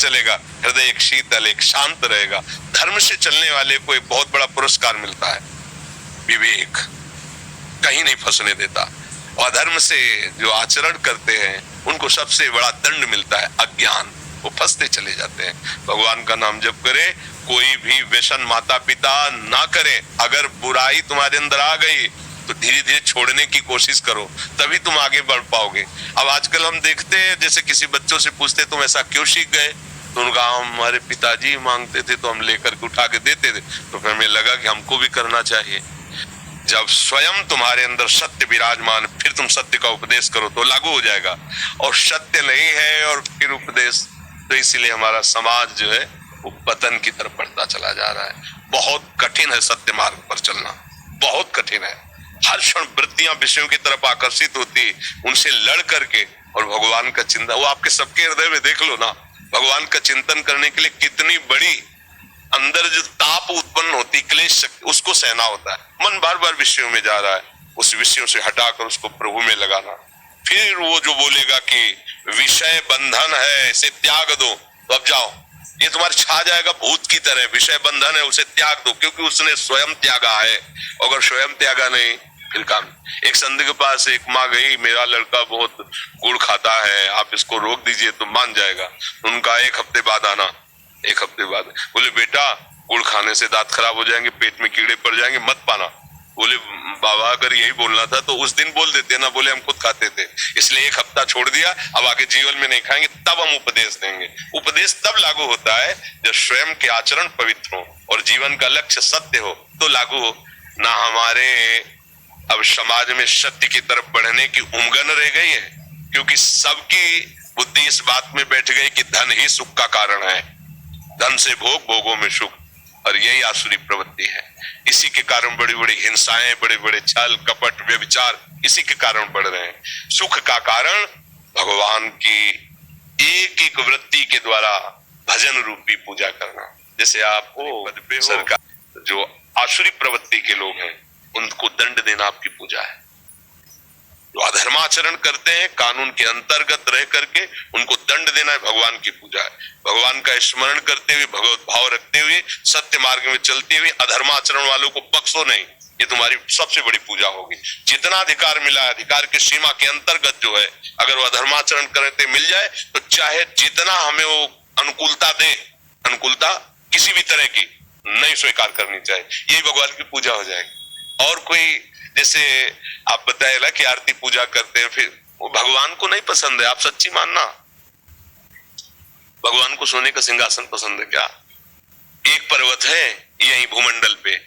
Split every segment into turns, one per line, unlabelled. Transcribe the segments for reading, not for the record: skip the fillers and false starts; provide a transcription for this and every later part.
चलेगा, हृदय एक शीतल एक शांत रहेगा। धर्म से चलने वाले को एक बहुत बड़ा पुरस्कार मिलता है, विवेक, कहीं नहीं फंसने देता। और अधर्म से जो आचरण करते हैं उनको सबसे बड़ा दंड मिलता है, अज्ञान, वो फंसते चले जाते हैं। भगवान का नाम जप करे, कोई भी व्यसन माता पिता ना करे। अगर बुराई तुम्हारे अंदर आ गई तो धीरे धीरे छोड़ने की कोशिश करो, तभी तुम आगे बढ़ पाओगे। अब आजकल हम देखते हैं, जैसे किसी बच्चों से पूछते तुम ऐसा क्यों सीख गए, तो उनका हमारे पिताजी मांगते थे तो हम लेकर के उठा के देते थे, तो फिर हमें लगा कि हमको भी करना चाहिए। जब स्वयं तुम्हारे अंदर सत्य विराजमान, फिर तुम सत्य का उपदेश करो तो लागू हो जाएगा। और सत्य नहीं है और फिर उपदेश, तो इसीलिए हमारा समाज जो है वो पतन की तरफ बढ़ता चला जा रहा है। बहुत कठिन है सत्य मार्ग पर चलना, बहुत कठिन है। हर क्षण वृत्तियां विषयों की तरफ आकर्षित होती, उनसे लड़ करके, और भगवान का चिंतन, वो आपके सबके हृदय में देख लो ना, भगवान का चिंतन करने के लिए कितनी बड़ी अंदर जो ताप उत्पन्न होती, क्लेश शक्ति, उसको सहना होता है। मन बार बार विषयों में जा रहा है, उस विषयों से हटाकर उसको प्रभु में लगाना। फिर वो जो बोलेगा कि विषय बंधन है, इसे त्याग दो, तो अब जाओ, ये तुम्हारे छा जाएगा भूत की तरह। विषय बंधन है, उसे त्याग दो, क्योंकि उसने स्वयं त्यागा है। अगर स्वयं त्यागा नहीं, फिर काम। एक संत के पास एक माँ गई, मेरा लड़का बहुत गुड़ खाता है, आप इसको रोक दीजिए तो मान जाएगा। उनका एक हफ्ते बाद आना, एक हफ्ते बाद बोले बेटा गुड़ खाने से दांत खराब हो जाएंगे, पेट में कीड़े पड़ जाएंगे, मत पाना। बोले बाबा अगर यही बोलना था तो उस दिन बोल देते ना। बोले हम खुद खाते थे, इसलिए एक हफ्ता छोड़ दिया, अब आगे जीवन में नहीं खाएंगे, तब हम उपदेश देंगे। उपदेश तब लागू होता है जब स्वयं के आचरण पवित्र हो और जीवन का लक्ष्य सत्य हो, तो लागू हो ना। हमारे अब समाज में सत्य की तरफ बढ़ने की उमंग रह गई है, क्योंकि सबकी बुद्धि इस बात में बैठ गई कि धन ही सुख का कारण है, धन से भोग, भोगों में सुख, और यही आसुरी प्रवृत्ति है। इसी के कारण बड़ी बड़ी हिंसाएं, बड़े बड़े छल कपट व्यभिचार इसी के कारण बढ़ रहे हैं। सुख का कारण भगवान की एक एक वृत्ति के द्वारा भजन रूपी पूजा करना। जैसे आपको सरकार जो आसुरी प्रवृत्ति के लोग हैं उनको दंड देना आपकी पूजा है। जो अधर्माचरण करते हैं कानून के अंतर्गत रह करके उनको दंड देना भगवान की पूजा है। भगवान का स्मरण करते हुए, भगवत भाव रखते हुए, सत्य मार्ग में चलते हुए अधर्माचरण वालों को बख्शो नहीं, ये तुम्हारी सबसे बड़ी पूजा होगी। जितना अधिकार मिला है, अधिकार की सीमा के अंतर्गत जो है, अगर वो अधर्माचरण करते मिल जाए तो चाहे जितना हमें वो अनुकूलता दे, अनुकूलता किसी भी तरह की नहीं स्वीकार करनी चाहिए, यही भगवान की पूजा हो जाएगी। और कोई जैसे आप बताए ना कि आरती पूजा करते हैं, फिर वो भगवान को नहीं पसंद है, आप सच्ची मानना। भगवान को सोने का सिंहासन पसंद है क्या? एक पर्वत है यही भूमंडल पे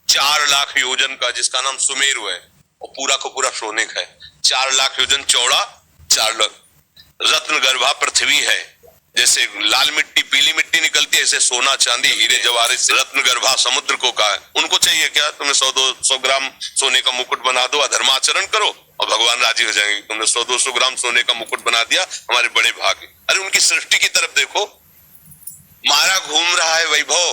4 लाख योजन का, जिसका नाम सुमेरु है, और पूरा को पूरा सोने का है। 4 लाख योजन चौड़ा, 4 लाख रत्न गर्भा पृथ्वी है। जैसे लाल मिट्टी पीली मिट्टी निकलती है, ऐसे सोना चांदी हीरे जवाहरात से रत्न गर्भा समुद्र को कहा है। उनको चाहिए क्या? तुम्हें 100-200 ग्राम सोने का मुकुट बना दो, अधर्माचरण करो और भगवान राजी हो जाएंगे। तुमने 100-200 ग्राम सोने का मुकुट बना दिया, हमारे बड़े भाग। अरे उनकी सृष्टि की तरफ देखो, मारा घूम रहा है वैभव,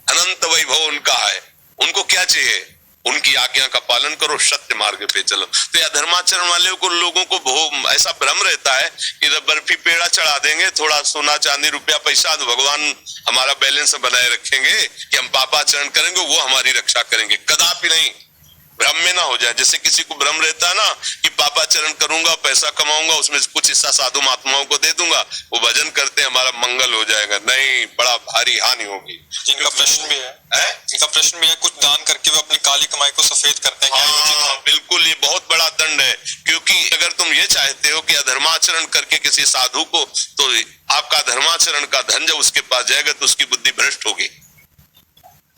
अनंत वैभव उनका है। उनको क्या चाहिए? उनकी आज्ञा का पालन करो, सत्य मार्ग पे चलो। तो यह धर्माचरण वाले को, लोगों को ऐसा भ्रम रहता है कि बर्फी पेड़ा चढ़ा देंगे, थोड़ा सोना चांदी रुपया पैसा, तो भगवान हमारा बैलेंस बनाए रखेंगे कि हम पापाचरण करेंगे, वो हमारी रक्षा करेंगे। कदापि नहीं, भ्रम में ना हो जाए। जैसे किसी को भ्रम रहता है ना कि पापाचरण करूंगा, पैसा कमाऊंगा, उसमें कुछ हिस्सा साधु महात्माओं को दे दूंगा, वो भजन करते हैं हमारा मंगल हो जाएगा। नहीं, बड़ा भारी हानि होगी।
इनका प्रश्न भी है, इनका प्रश्न भी है, कुछ दान करके वो अपनी काली कमाई को सफेद करते हैं, क्या उचित है?
बिल्कुल, ये बहुत बड़ा दंड है। क्योंकि अगर तुम ये चाहते हो कि अधर्माचरण करके किसी साधु को, तो आपका धर्माचरण का धन जब उसके पास जाएगा तो उसकी बुद्धि भ्रष्ट होगी,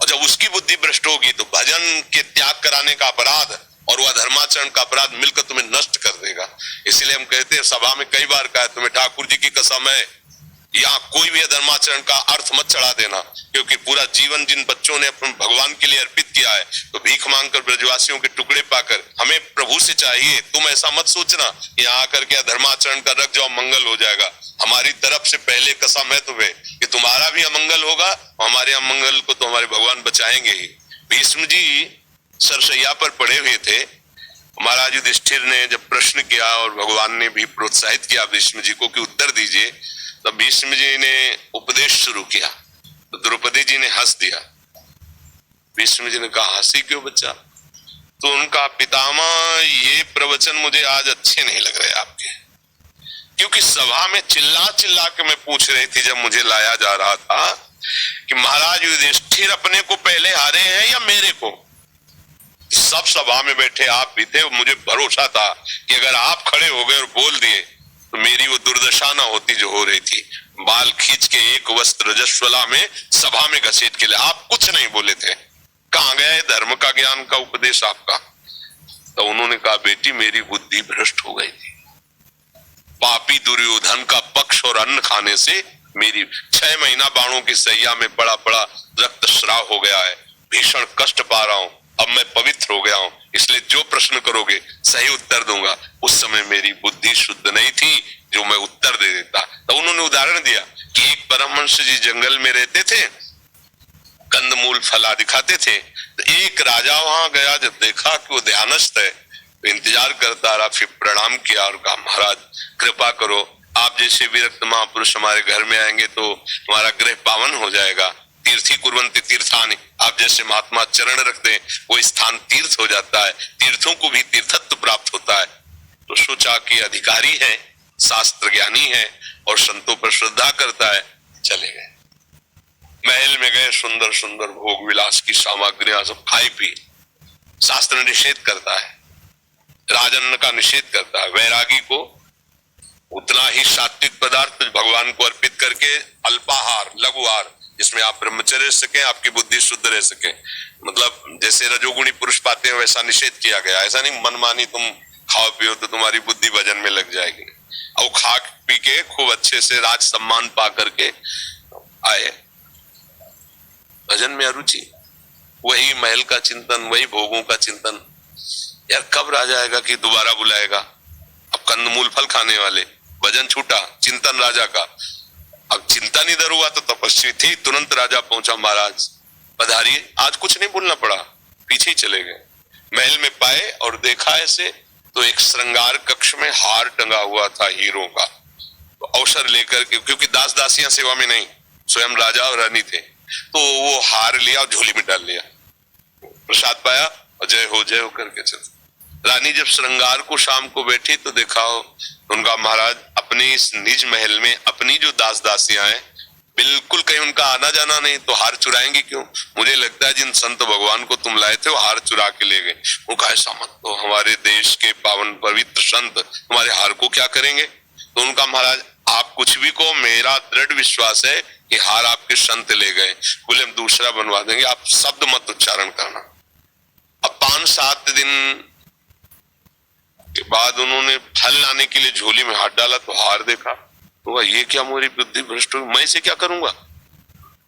और जब उसकी बुद्धि भ्रष्ट होगी तो भजन के त्याग कराने का अपराध और वह धर्माचरण का अपराध मिलकर तुम्हें नष्ट कर देगा। इसलिए हम कहते हैं, सभा में कई बार कहा, तुम्हें ठाकुर जी की कसम है, यहाँ कोई भी धर्माचरण का अर्थ मत चढ़ा देना, क्योंकि पूरा जीवन जिन बच्चों ने अपने भगवान के लिए अर्पित किया है, तो भीख मांगकर ब्रजवासियों के टुकड़े पाकर हमें प्रभु से चाहिए। तुम ऐसा मत सोचना यहाँ आकर के धर्माचरण का रख जाओ, मंगल हो जाएगा। हमारी तरफ से पहले कसम है तुम्हें कि तुम्हारा भी अमंगल होगा, हमारे अमंगल को तो हमारे भगवान बचाएंगे ही। भीष्म जी सरसैया पर पड़े हुए थे, महाराज युधिष्ठिर ने जब प्रश्न किया और भगवान ने भी प्रोत्साहित किया भीष्म जी को कि उत्तर दीजिए, तो भीष्म जी ने उपदेश शुरू किया तो द्रौपदी जी ने हंस दिया। भीष्म जी ने कहा हंसी क्यों बच्चा? तो उनका पितामह ये प्रवचन मुझे आज अच्छे नहीं लग रहे आपके, क्योंकि सभा में चिल्ला चिल्ला के मैं पूछ रही थी जब मुझे लाया जा रहा था कि महाराज युधिष्ठिर अपने को पहले हारे हैं या मेरे को। सब सभा में बैठे आप भी थे, मुझे भरोसा था कि अगर आप खड़े हो गए और बोल दिए तो मेरी वो दुर्दशा ना होती जो हो रही थी। बाल खींच के एक वस्त्र रजस्वला में सभा में घसीट के लिए आप कुछ नहीं बोले थे। कहां गया धर्म का ज्ञान का उपदेश आपका? तो उन्होंने कहा बेटी मेरी बुद्धि भ्रष्ट हो गई थी, पापी दुर्योधन का पक्ष और अन्न खाने से मेरी 6 महीना बाणों की सैया में बड़ा बड़ा रक्तस्राव हो गया है, भीषण कष्ट पा रहा हूं। अब मैं पवित्र हो गया हूं, इसलिए जो प्रश्न करोगे सही उत्तर दूंगा। उस समय मेरी बुद्धि शुद्ध नहीं थी जो मैं उत्तर दे देता। तो उन्होंने उदाहरण दिया कि एक परमहंस जी जंगल में रहते थे, कंदमूल फल आदि खाते थे। तो एक राजा वहां गया, जब देखा कि वो ध्यानस्थ है तो इंतजार करता रहा, फिर प्रणाम किया और कहा महाराज कृपा करो, आप जैसे विरक्त महापुरुष हमारे घर में आएंगे तो हमारा गृह पावन हो जाएगा। तीर्थी कुर्वन्ति तीर्थानि, आप जैसे महात्मा चरण रख दें वो स्थान तीर्थ हो जाता है, तीर्थों को भी तीर्थत्व प्राप्त होता है। तो सोचा कि अधिकारी है, शास्त्र ज्ञानी है और संतों पर श्रद्धा करता है। चले गए, महल में गए, सुंदर सुंदर भोग विलास की सामग्रियां सब खाई पी। शास्त्र निषेध करता है, राजन्न का निषेध करता है। वैरागी को उतना ही सात्विक पदार्थ भगवान को अर्पित करके अल्पाहार लघुहार, जिसमें आप ब्रह्मचर्य सके, आपकी बुद्धि शुद्ध रह सके, मतलब जैसे रजोगुणी पुरुष पाते हैं वैसा निषेध किया गया। ऐसा नहीं मनमानी तुम खाओ पियो तो तुम्हारी बुद्धि भजन में लग जाएगी। और खा पी के खूब अच्छे से राज सम्मान पा करके आए, भजन में अरुचि, वही महल का चिंतन, वही भोगों का चिंतन। यार कब राजा आएगा कि दोबारा बुलाएगा? अब कंदमूल फल खाने वाले, भजन छूटा, चिंतन राजा का। अब चिंतन इधर हुआ तो तपस्वी थी, तुरंत राजा पहुंचा, महाराज पधारिए। आज कुछ नहीं बोलना पड़ा, पीछे ही चले गए। महल में पाए और देखा ऐसे तो एक श्रृंगार कक्ष में हार टंगा हुआ था हीरों का। तो अवसर लेकर के, क्योंकि दास दासियां सेवा में नहीं, स्वयं राजा और रानी थे, तो वो हार लिया और झोली में डाल लिया, प्रसाद पाया और जय हो करके चल। रानी जब श्रृंगार को शाम को बैठी तो देखा उनका महाराज अपने इस निज महल में अपनी जो दास दासियां हैं बिल्कुल कहीं उनका आना जाना नहीं, तो हार चुराएंगे क्यों? मुझे लगता है जिन संत भगवान को तुम लाए थे वो हार चुरा के ले गए। वो कहा ऐसा मत, तो हमारे देश के पावन पवित्र संत तुम्हारे हार को क्या करेंगे? तो उनका महाराज आप कुछ भी को, मेरा दृढ़ विश्वास है कि हार आपके संत ले गए। बोले हम दूसरा बनवा देंगे, आप शब्द मत उच्चारण करना। अब 5-7 दिन के बाद उन्होंने फल लाने के लिए झोली में हाथ डाला तो हार देखा, तो ये क्या मेरी बुद्धि भ्रष्ट हुई, मैं इसे क्या करूंगा?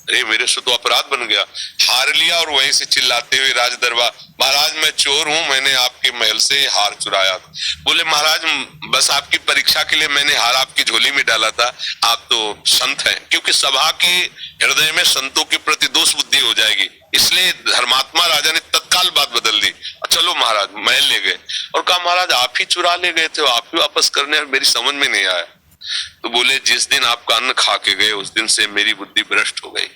अरे मेरे से तो अपराध बन गया। हार लिया और वहीं से चिल्लाते हुए राज दरबार, महाराज मैं चोर हूं, मैंने आपके महल से हार चुराया। बोले महाराज बस आपकी परीक्षा के लिए मैंने हार आपकी झोली में डाला था, आप तो संत हैं। क्योंकि सभा के हृदय में संतों के प्रति दोष बुद्धि हो जाएगी, इसलिए धर्मात्मा राजा ने तत्काल बात बदल दी। चलो महाराज महल ले गए और कहा महाराज आप ही चुरा ले गए थे, आप ही वापस करने, मेरी समझ में नहीं आया। तो बोले जिस दिन आपका अन्न खा के गए उस दिन से मेरी बुद्धि भ्रष्ट हो गई।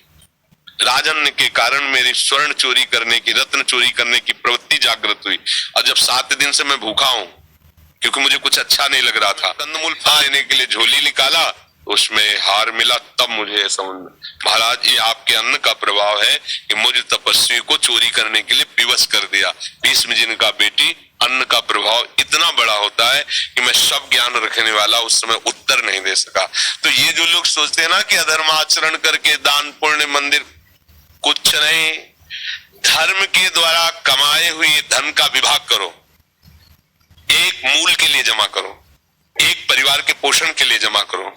राजन के कारण मेरी स्वर्ण चोरी करने की, रत्न चोरी करने की प्रवृत्ति जागृत हुई। और जब 7 दिन से मैं भूखा हूं क्योंकि मुझे कुछ अच्छा नहीं लग रहा था, कंदमूल फल लेने के लिए झोली निकाला, उसमें हार मिला, तब मुझे समझ में महाराज ये आपके अन्न का प्रभाव है कि मुझे तपस्वी को चोरी करने के लिए विवश कर दिया। भीष्म जी ने कहा बेटी अन्न का प्रभाव इतना बड़ा होता है कि मैं सब ज्ञान रखने वाला उस समय उत्तर नहीं दे सका। तो ये जो लोग सोचते हैं ना कि अधर्म आचरण करके दान पुण्य मंदिर, कुछ नहीं, धर्म के द्वारा कमाए हुए धन का विभाग करो, एक मूल के लिए जमा करो, एक परिवार के पोषण के लिए जमा करो,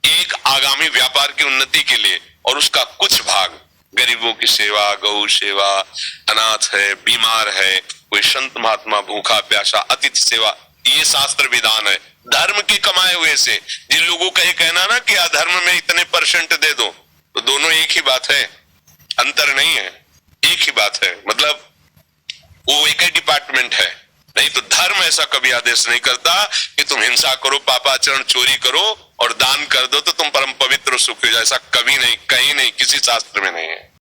एक आगामी व्यापार की उन्नति के लिए, और उसका कुछ भाग गरीबों की सेवा, गौ सेवा, अनाथ है, बीमार है, कोई संत महात्मा भूखा प्यासा, अतिथि सेवा, ये शास्त्र विधान है। धर्म के कमाए हुए से जिन लोगों का ये कहना ना कि अधर्म में इतने % दे दो, तो दोनों एक ही बात है, अंतर नहीं है, एक ही बात है, मतलब वो एक ही डिपार्टमेंट है। नहीं तो धर्म ऐसा कभी आदेश नहीं करता कि तुम हिंसा करो, पापाचरण, चोरी करो और दान कर दो तो तुम परम पवित्र और सुखी हो जाओ। ऐसा कभी नहीं, कहीं नहीं, किसी शास्त्र में नहीं है।